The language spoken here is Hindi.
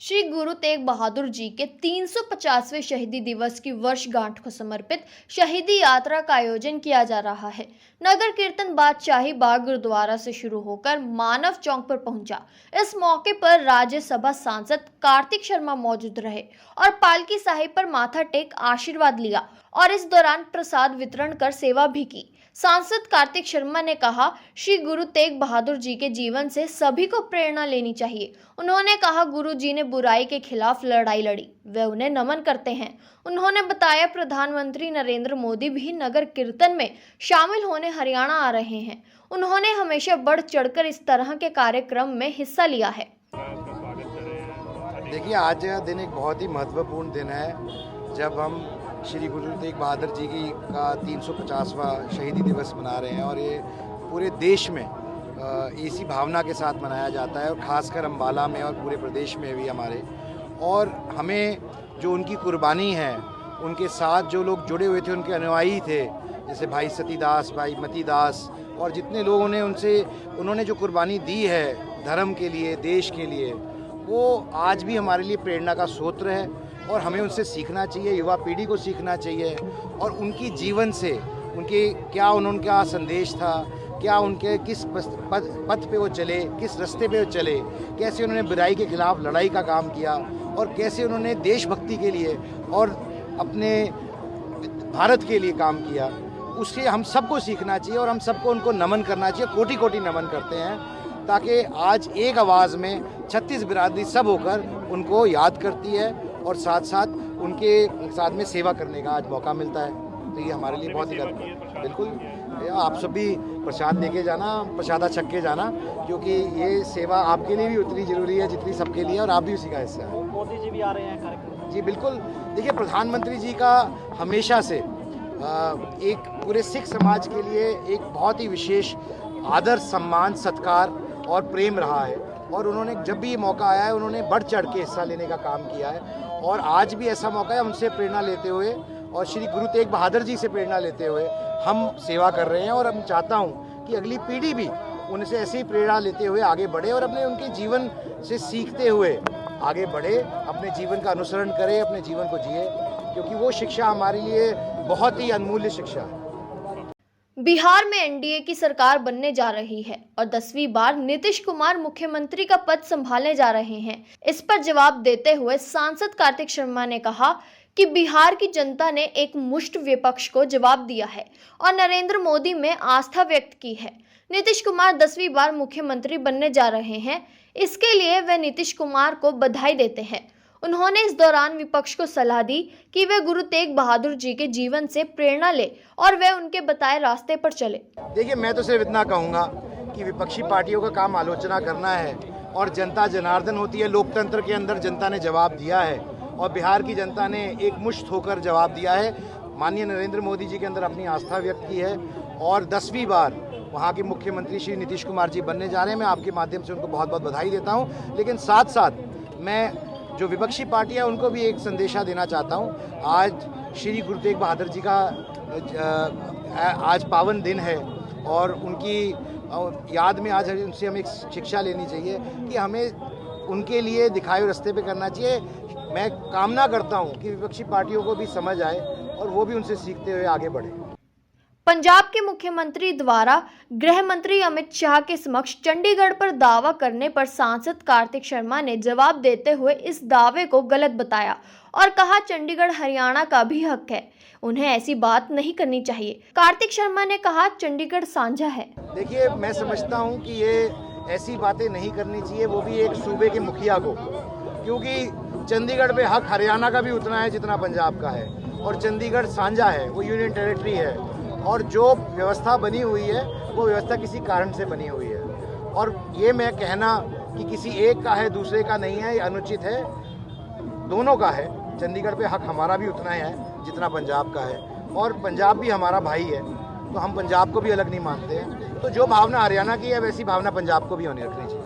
श्री गुरु तेग बहादुर जी के 350वें शहीदी दिवस की वर्षगांठ को समर्पित शहीदी यात्रा का आयोजन किया जा रहा है। नगर कीर्तन बादशाही बाग गुरुद्वारा से शुरू होकर मानव चौक पर पहुंचा। इस मौके पर राज्यसभा सांसद कार्तिक शर्मा मौजूद रहे और पालकी साहिब पर माथा टेक आशीर्वाद लिया और इस दौरान प्रसाद वितरण कर सेवा भी की। सांसद कार्तिक शर्मा ने कहा, श्री गुरु तेग बहादुर जी के जीवन से सभी को प्रेरणा लेनी चाहिए। उन्होंने कहा, गुरु जी ने बुराई के खिलाफ लड़ाई लड़ी, वे उन्हें नमन करते हैं। उन्होंने बताया, प्रधानमंत्री नरेंद्र मोदी भी नगर कीर्तन में शामिल होने हरियाणा आ रहे हैं। उन्होंने हमेशा बढ़ चढ़कर इस तरह के कार्यक्रम में हिस्सा लिया है। देखिए, आज यह दिन एक बहुत ही महत्वपूर्ण दिन है जब हम श्री गुरु तेग बहादुर जी की का 350वां शहीदी दिवस मना रहे हैं और ये पूरे देश में इसी भावना के साथ मनाया जाता है और ख़ासकर अम्बाला में और पूरे प्रदेश में भी हमारे। और हमें जो उनकी कुर्बानी है, उनके साथ जो लोग जुड़े हुए थे, उनके अनुयायी थे, जैसे भाई सतीदास, भाई मतीदास और जितने लोगों ने उन्होंने जो कुर्बानी दी है धर्म के लिए, देश के लिए, वो आज भी हमारे लिए प्रेरणा का स्रोत है और हमें उनसे सीखना चाहिए, युवा पीढ़ी को सीखना चाहिए। और उनकी जीवन से उनका संदेश था, क्या उनके किस पथ पे वो चले, किस रास्ते पे वो चले, कैसे उन्होंने बुराई के खिलाफ लड़ाई का काम किया और कैसे उन्होंने देशभक्ति के लिए और अपने भारत के लिए काम किया, उससे हम सबको सीखना चाहिए और हम सबको उनको नमन करना चाहिए। कोटि कोटि नमन करते हैं, ताकि आज एक आवाज़ में 36 बिरादरी सब होकर उनको याद करती है और साथ साथ उनके साथ में सेवा करने का आज मौका मिलता है। तो ये हमारे लिए बहुत ही बिल्कुल आप सब भी प्रसाद लेके जाना, प्रसादा छक के जाना, क्योंकि ये सेवा आपके लिए भी उतनी ज़रूरी है जितनी सबके लिए, और आप भी उसी का हिस्सा है। मोदी जी भी आ रहे हैं कार्यक्रम। जी बिल्कुल। देखिए, प्रधानमंत्री जी का हमेशा से एक पूरे सिख समाज के लिए एक बहुत ही विशेष आदर, सम्मान, सत्कार और प्रेम रहा है और उन्होंने जब भी ये मौका आया है उन्होंने बढ़ चढ़ के हिस्सा लेने का काम किया है। और आज भी ऐसा मौका है, उनसे प्रेरणा लेते हुए और श्री गुरु तेग बहादुर जी से प्रेरणा लेते हुए हम सेवा कर रहे हैं। और हम चाहता हूं कि अगली पीढ़ी भी उनसे ऐसी ही प्रेरणा लेते हुए आगे बढ़े और उनके जीवन से सीखते हुए आगे बढ़े, अपने जीवन का अनुसरण करे, अपने जीवन को जिए, क्योंकि वो शिक्षा हमारे लिए बहुत ही अनमूल्य शिक्षा है। बिहार में एनडीए की सरकार बनने जा रही है और 10वीं बार नीतीश कुमार मुख्यमंत्री का पद संभालने जा रहे हैं। इस पर जवाब देते हुए सांसद कार्तिक शर्मा ने कहा कि बिहार की जनता ने एक मुश्त विपक्ष को जवाब दिया है और नरेंद्र मोदी में आस्था व्यक्त की है। नीतीश कुमार 10वीं बार मुख्यमंत्री बनने जा रहे हैं, इसके लिए वे नीतीश कुमार को बधाई देते हैं। उन्होंने इस दौरान विपक्ष को सलाह दी कि वे गुरु तेग बहादुर जी के जीवन से प्रेरणा ले और वे उनके बताए रास्ते पर चले। देखिए, मैं तो सिर्फ इतना कहूँगा कि विपक्षी पार्टियों का काम आलोचना करना है और जनता जनार्दन होती है। लोकतंत्र के अंदर जनता ने जवाब दिया है और बिहार की जनता ने एक मुश्त होकर जवाब दिया है। माननीय नरेंद्र मोदी जी के अंदर अपनी आस्था व्यक्त की है और 10वीं बार वहाँ के मुख्यमंत्री श्री नीतीश कुमार जी बनने जा रहे हैं। मैं आपके माध्यम से उनको बहुत बहुत बधाई देता हूँ, लेकिन साथ साथ मैं जो विपक्षी पार्टी है उनको भी एक संदेशा देना चाहता हूँ। आज श्री गुरु तेग बहादुर जी का आज पावन दिन है और उनकी याद में आज उनसे हमें एक शिक्षा लेनी चाहिए कि हमें उनके लिए दिखाए रास्ते पे करना चाहिए। मैं कामना करता हूँ कि विपक्षी पार्टियों को भी समझ आए और वो भी उनसे सीखते हुए आगे बढ़े। पंजाब के मुख्यमंत्री द्वारा गृह मंत्री अमित शाह के समक्ष चंडीगढ़ पर दावा करने पर सांसद कार्तिक शर्मा ने जवाब देते हुए इस दावे को गलत बताया और कहा, चंडीगढ़ हरियाणा का भी हक है, उन्हें ऐसी बात नहीं करनी चाहिए। कार्तिक शर्मा ने कहा, चंडीगढ़ साझा है। देखिए, मैं समझता हूँ कि ये ऐसी बातें नहीं करनी चाहिए, वो भी एक सूबे के मुखिया को, क्योंकि चंडीगढ़ पे हक हरियाणा का भी उतना है जितना पंजाब का है और चंडीगढ़ साझा है, वो यूनियन टेरिटरी है और जो व्यवस्था बनी हुई है वो व्यवस्था किसी कारण से बनी हुई है। और ये मैं कहना कि किसी एक का है दूसरे का नहीं है, ये अनुचित है, दोनों का है। चंडीगढ़ पे हक हमारा भी उतना है जितना पंजाब का है और पंजाब भी हमारा भाई है, तो हम पंजाब को भी अलग नहीं मानते हैं। तो जो भावना हरियाणा की है वैसी भावना पंजाब को भी होनी रखनी चाहिए।